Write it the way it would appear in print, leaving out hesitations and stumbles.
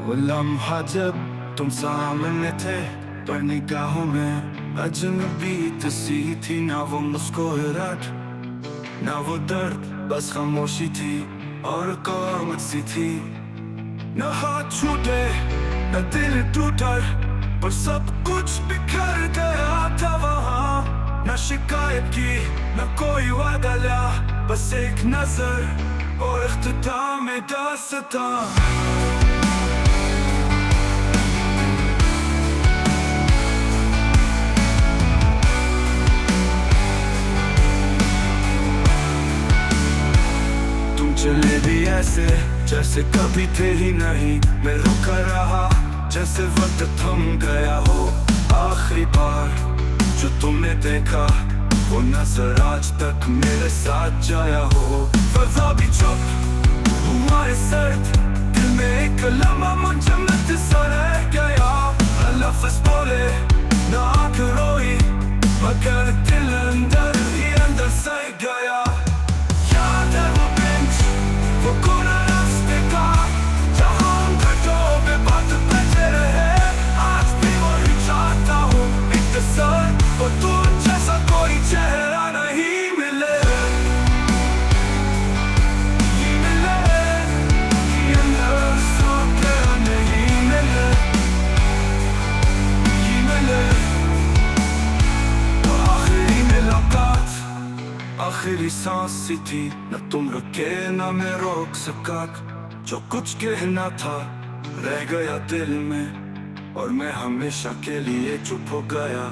वो लम्हा जब तुम सामने थे, पर निगाहों में अजनबी सी थी। ना वो मुस्कुराहट, ना वो दर्द, बस खामोशी थी और क़यामत सी थी। न हाथ छूटे, न दिल टूटा, पर सब कुछ बिखर गया था वहाँ। न शिकायत की, न कोई वादा लिया, बस एक नजर और इख्तिताम दास्तां। चले भी ऐसे जैसे कभी थे ही नहीं। मैं रुका रहा जैसे वक्त थम गया हो। आखिरी बार जो तुमने देखा, वो नजर आज तक मेरे साथ जाया हो। फज़ा भी चुप, हमारे सर्द, दिल में एक लम्हा मुंजमद सा रह गया। लफ्ज़ बोले ना आँख रोई, मगर दिल अंदर ही अंदर सह गया। याद है वो बेंच, वो कोना रास्ते का, जहाँ हम घाटों पे बात करते रहे। आज भी वही चाहता हूँ, एक तस्वीर, वो तू जैसा कोई चेहरा नहीं मिले। ये मिले, ये अंदर सो गया नहीं मिले। ये मिले, वो आखिरी मुलाकात, आखिरी सांस सी थी। न तुम रुके न मैं रोक सका। जो कुछ कहना था रह गया दिल में, और मैं हमेशा के लिए चुप हो गया।